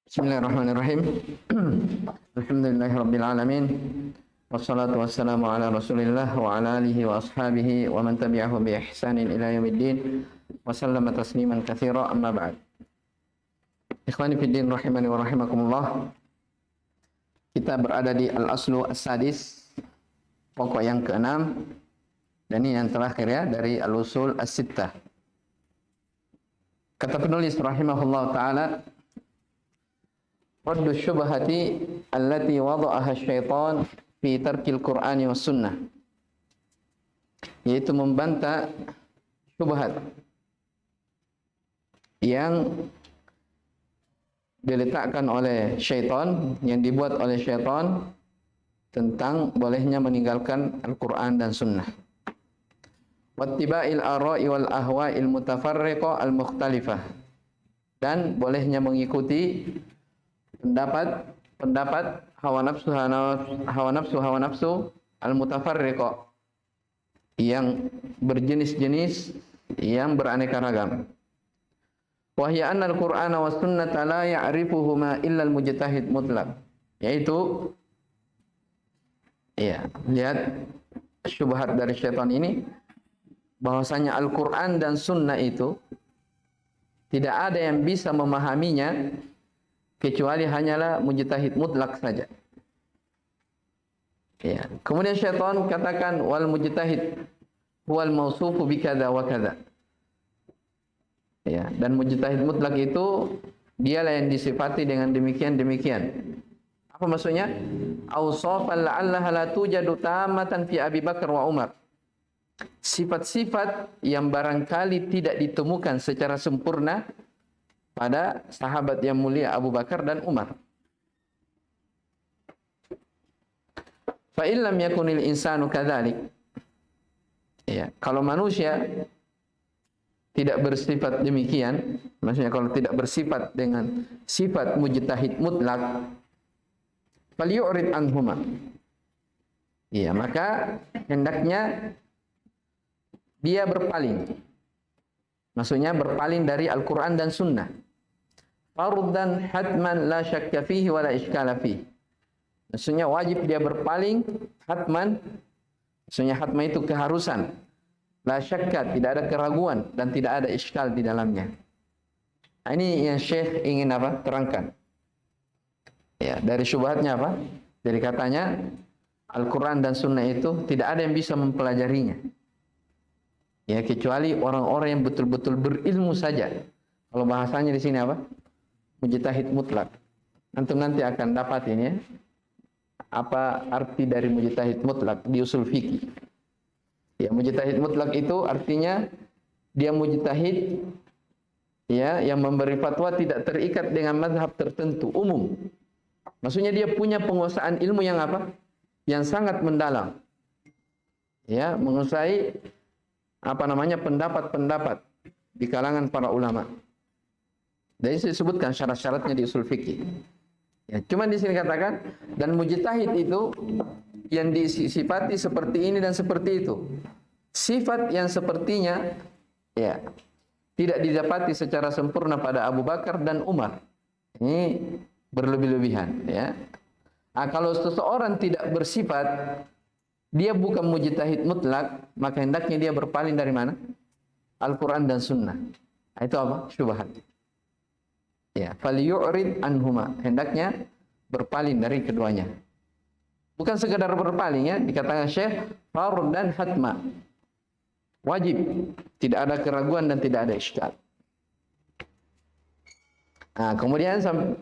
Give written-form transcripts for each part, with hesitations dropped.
Bismillahirrahmanirrahim. Alhamdulillahirabbil alamin. Wassalatu wassalamu ala Rasulillah wa ala alihi wa ashabihi wa man tabi'ahum bi ihsanin ila yaumiddin wa sallama tasliman katsira, amma ba'd. Ikhwani fid din rahimani wa rahimakumullah. Kita berada di al-aslu as-sadis, pokok yang keenam, dan ini yang terakhir ya dari al-usul as-sittah. Kata penulis rahimahullah taala, raddu syubhati allati wada'aha syaitan fi tarkil Qur'ani was sunnah, yaitu membantah syubhat yang diletakkan oleh syaitan, yang dibuat oleh syaitan tentang bolehnya meninggalkan Al-Quran dan Sunnah. Wattiba'il ara'i wal ahwa'il mutafarriqah al-mukhtalifah, dan bolehnya mengikuti pendapat hawa nafsu al-mutafarriqah yang berjenis-jenis, yang beraneka ragam. Wa hiya anna al-Qur'ana was sunnata la ya'rifuhuma illa al-mujtahid mutlaq, yaitu ya, lihat syubhat dari syaitan ini, bahwasanya Al-Quran dan Sunnah itu tidak ada yang bisa memahaminya kecuali hanyalah mujtahid mutlak saja. Ya. Kemudian syaitan katakan wal mujtahid huwal mausufu bikadza wa kadza. Ya, dan mujtahid mutlak itu dialah yang disifati dengan demikian. Apa maksudnya? Awsafan la'allaha la tujadu tamatan fi Abi Bakar wa Umar. Sifat-sifat yang barangkali tidak ditemukan secara sempurna pada sahabat yang mulia Abu Bakar dan Umar. Fa illam yakunil insanu kadzalik. Ya, kalau manusia tidak bersifat demikian, maksudnya kalau tidak bersifat dengan sifat mujtahid mutlak, falyu'rid anhuma. Ya, maka hendaknya dia berpaling. Maksudnya berpaling dari Al-Quran dan Sunnah. Fardan hatman la syakka fihi wa la iskala fihi. Maksudnya wajib dia berpaling, hatman. Maksudnya hatman itu keharusan. La syakka, tidak ada keraguan dan tidak ada iskal di dalamnya. Nah, ini yang Syekh ingin apa? Terangkan. Ya, dari syubhatnya apa? Dari katanya Al-Quran dan Sunnah itu tidak ada yang bisa mempelajarinya. Ya, kecuali orang-orang yang betul-betul berilmu saja. Kalau bahasanya di sini apa? Mujtahid mutlak. Antum nanti akan dapat ini ya, apa arti dari mujtahid mutlak di usul fikih. Ya, mujtahid mutlak itu artinya dia mujtahid ya yang memberi fatwa tidak terikat dengan mazhab tertentu, umum. Maksudnya dia punya penguasaan ilmu yang apa? Yang sangat mendalam. Ya, menguasai pendapat-pendapat di kalangan para ulama. Dan ini disebutkan syarat-syaratnya di usul fikih. Ya, cuma di sini katakan dan mujtahid itu yang disifati seperti ini dan seperti itu. Sifat yang sepertinya ya tidak didapati secara sempurna pada Abu Bakar dan Umar. Ini berlebih-lebihan ya. Nah, kalau seseorang tidak bersifat, dia bukan mujtahid mutlak, maka hendaknya dia berpaling dari mana? Al-Quran dan Sunnah. Nah, itu apa? Syubhat. Ya, falyu'rid anhuma. Hendaknya berpaling dari keduanya. Bukan sekedar berpaling ya, dikatakan Syekh fard dan hatma. Wajib, tidak ada keraguan dan tidak ada iskal. Nah, kemudian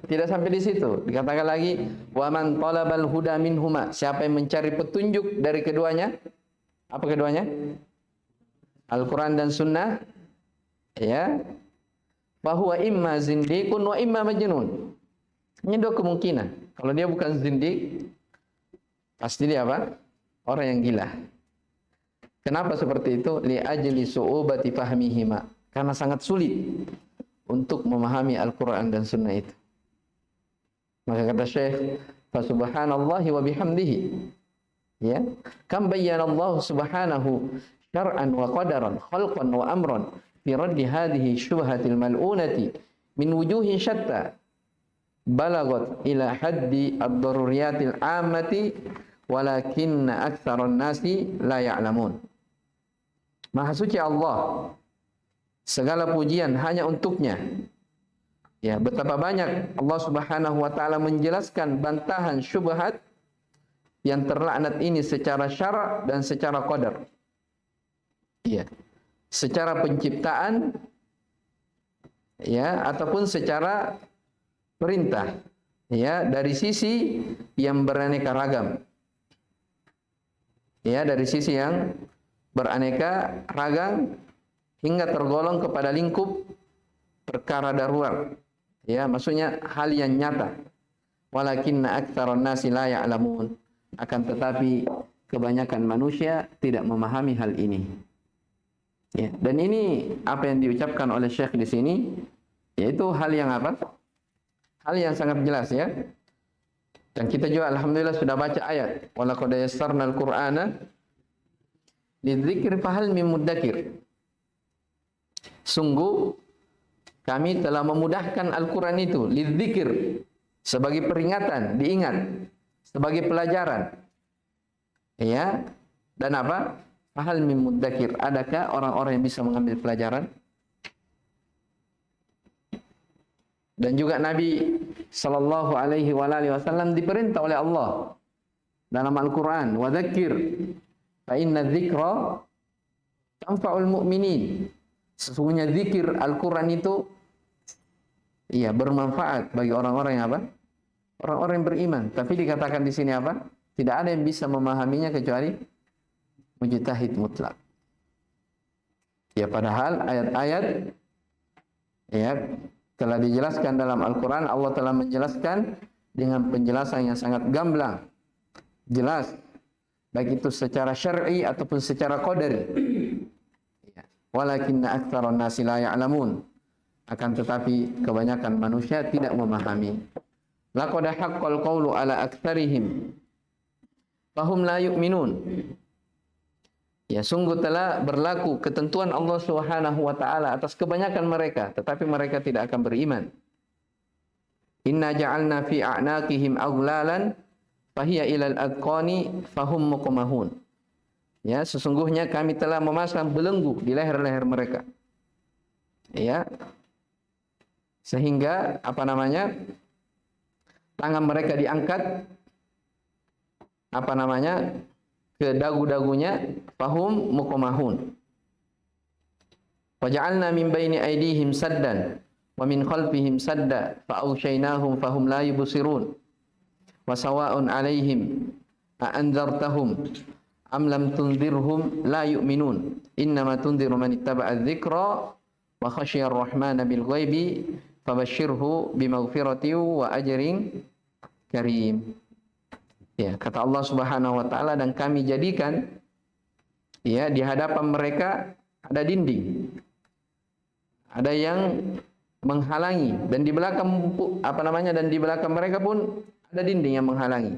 tidak sampai di situ, dikatakan lagi wa man talabal huda minhuma, siapa yang mencari petunjuk dari keduanya? Apa keduanya? Al-Quran dan Sunnah. Ya. Fahuwa imma zindiqun wa imma majnun. Ini dua kemungkinan. Kalau dia bukan zindiq, pasti dia apa? Orang yang gila. Kenapa seperti itu? Li ajli su'ubati fahmihima. Karena sangat sulit untuk memahami Al-Quran dan Sunnah itu. Maka kata Syekh, fa subhanallahi wa bihamdihi. Ya, kam bayyana Allah subhanahu syar'an wa qadaran, khalqan wa amran fi raddi hadhihi syubhatil mal'unati min wujuhin syatta. balagot ila haddi ad-daruriyatil ammati walakinna aktsaran nasi la ya'lamun. Maha suci Allah, segala pujian hanya untuknya. Ya, betapa banyak Allah Subhanahu wa taala menjelaskan bantahan syubhat yang terlaknat ini secara syara' dan secara qadar. Ya. Secara penciptaan ya ataupun secara perintah ya, dari sisi yang beraneka ragam. Ya, dari sisi yang beraneka ragam hingga tergolong kepada lingkup perkara darurat. Ya, maksudnya hal yang nyata. Walakinna aktsaran nasi la ya'lamun. Akan tetapi kebanyakan manusia tidak memahami hal ini. Ya, dan ini apa yang diucapkan oleh Syekh di sini, yaitu hal yang apa? Hal yang sangat jelas ya. Dan kita juga alhamdulillah sudah baca ayat, wa laqad yassarnal qur'ana lidzikri fahal mim muddakir. Sungguh kami telah memudahkan Al-Qur'an itu lidzikir, sebagai peringatan, diingat, sebagai pelajaran. Ya. Dan apa? Fahal mim muddakir, adakah orang-orang yang bisa mengambil pelajaran? Dan juga Nabi sallallahu alaihi wasallam diperintah oleh Allah dalam Al-Qur'an, wa dzakir fa inna dzikra tanfa'ul mu'minin. Sesungguhnya zikir Al-Qur'an itu iya bermanfaat bagi orang-orang yang apa? Orang-orang yang beriman. Tapi dikatakan di sini apa? Tidak ada yang bisa memahaminya kecuali mujtahid mutlak. Ya, padahal ayat-ayat ya telah dijelaskan dalam Al-Quran. Allah telah menjelaskan dengan penjelasan yang sangat gamblang, jelas, baik itu secara syar'i ataupun secara qadari. Ya. Walakinna aktsaran nasi la ya'lamun. Akan tetapi kebanyakan manusia tidak memahami. Laqad haqqal qawlu ala aktsarihim fahum la yu'minun. Ya, sungguh telah berlaku ketentuan Allah Subhanahu wa taala atas kebanyakan mereka, tetapi mereka tidak akan beriman. Inna ja'alna fi a'naqihim aghlalan fahiya ilal adqani fahum muqmahun. Ya, sesungguhnya kami telah memasang belenggu di leher-leher mereka. Ya. Sehingga apa namanya? Tangan mereka diangkat apa namanya? Ke dagu-dagunya, fahum muqmahun. Waja'alna min baini aydihim saddan wa min khalfihim sadda fa'awshaynahum fahum la yubsirun. Wa sawa'un 'alaihim a anzartahum am lam tunzirhum la yu'minun. Innama tunziru man ittaba'a adh-dhikra wa khashiya ar-rahmana bil ghaibi fabashshirhu bimaghfiratin wa ajrin karim. Ya, kata Allah Subhanahu wa taala, dan kami jadikan ya di hadapan mereka ada dinding. Ada yang menghalangi, dan di belakang apa namanya, dan di belakang mereka pun ada dinding yang menghalangi.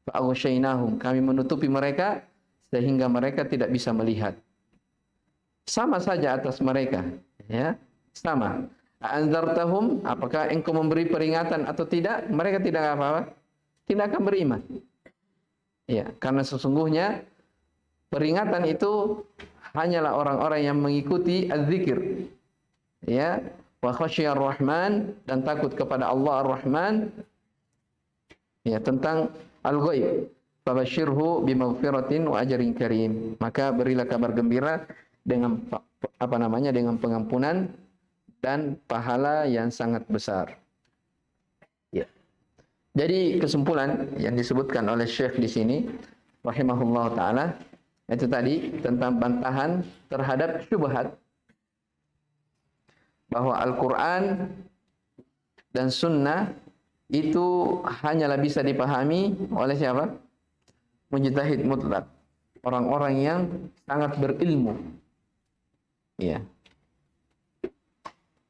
Fa'aghshaynahum, kami menutupi mereka sehingga mereka tidak bisa melihat. Sama saja atas mereka, ya. Sama. Anzartahum, apakah engkau memberi peringatan atau tidak? Mereka tidak apa-apa. Tidak akan beriman. Ya, karena sesungguhnya peringatan itu hanyalah orang-orang yang mengikuti az-zikir. Ya, wa khasyiyar rahman, dan takut kepada Allah ar-Rahman. Ya, tentang al-ghaib. Fabashshirhu bimaghfiratin wa ajrin karim. Maka berilah kabar gembira dengan apa namanya? Dengan pengampunan dan pahala yang sangat besar. Ya. Jadi kesimpulan yang disebutkan oleh Syekh di sini rahimahullah taala itu tadi tentang bantahan terhadap syubhat bahwa Al-Qur'an dan sunnah itu hanyalah bisa dipahami oleh siapa? Mujtahid mutlak, orang-orang yang sangat berilmu. Ya.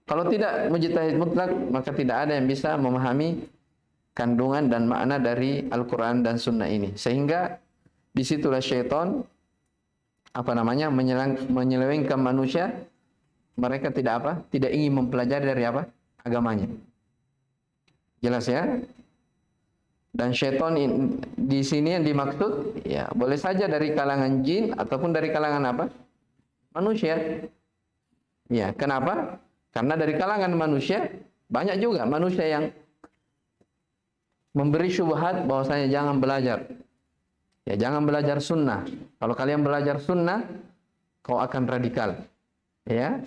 Kalau tidak mujtahid mutlak, maka tidak ada yang bisa memahami kandungan dan makna dari Al-Quran dan Sunnah ini. Sehingga disitulah syaitan apa namanya menyelewengkan manusia. Mereka tidak apa? Tidak ingin mempelajari dari apa? Agamanya. Jelas ya? Dan syaitan di sini yang dimaksud ya boleh saja dari kalangan jin ataupun dari kalangan apa? Manusia. Ya, kenapa? Karena dari kalangan manusia banyak juga manusia yang memberi syubhat bahwasanya jangan belajar. Ya, jangan belajar sunnah. Kalau kalian belajar sunnah, kau akan radikal. Ya.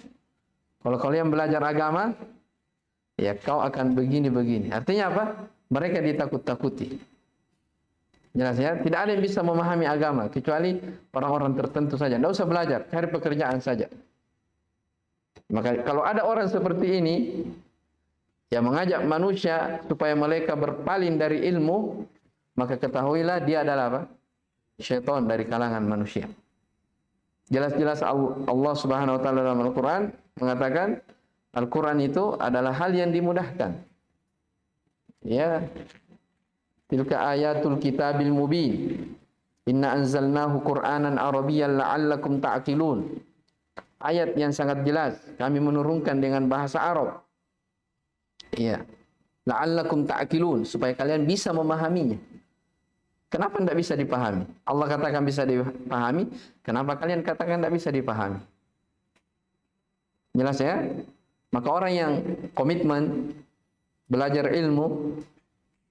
Kalau kalian belajar agama, ya kau akan begini-begini. Artinya apa? Mereka ditakut-takuti. Jelas ya? Tidak ada yang bisa memahami agama kecuali orang-orang tertentu saja. Tidak usah belajar, cari pekerjaan saja. Maka kalau ada orang seperti ini yang mengajak manusia supaya mereka berpaling dari ilmu, maka ketahuilah dia adalah apa? Syaitan dari kalangan manusia. Jelas-jelas Allah Subhanahu wa taala dalam Al-Qur'an mengatakan Al-Qur'an itu adalah hal yang dimudahkan. Ya, tilka ayatul kitabil mubin. Inna anzalnahu Qur'anan Arabiyyan la'allakum ta'qilun. Ayat yang sangat jelas. Kami menurunkan dengan bahasa Arab. Ya, la'allakum ta'qilun, supaya kalian bisa memahaminya. Kenapa tidak bisa dipahami? Allah katakan bisa dipahami. Kenapa kalian katakan tidak bisa dipahami? Jelas ya? Maka orang yang komitmen belajar ilmu,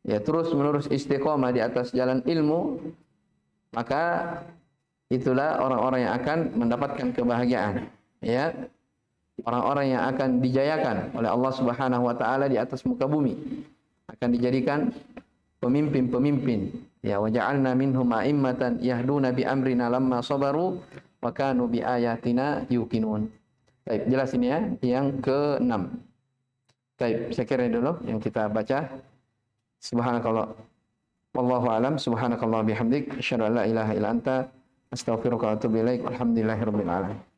ya terus menerus istiqomah di atas jalan ilmu, maka itulah orang-orang yang akan mendapatkan kebahagiaan. Ya, orang-orang yang akan dijayakan oleh Allah Subhanahu wa taala di atas muka bumi, akan dijadikan pemimpin-pemimpin. Ya, wa ja'alna minhum a'immatan yahduna bi amrina lamma sabaru wa kanu bi ayatina yuqinun. Baik, jelas ini ya, yang ke-6. Baik, saya kira dulu yang kita baca. Subhanakallah wallahu alam, subhanakallah bihamdik, asyhadu an la ilaha illa anta, astaghfiruka wa atubu ilaik. Alhamdulillahirabbil alamin.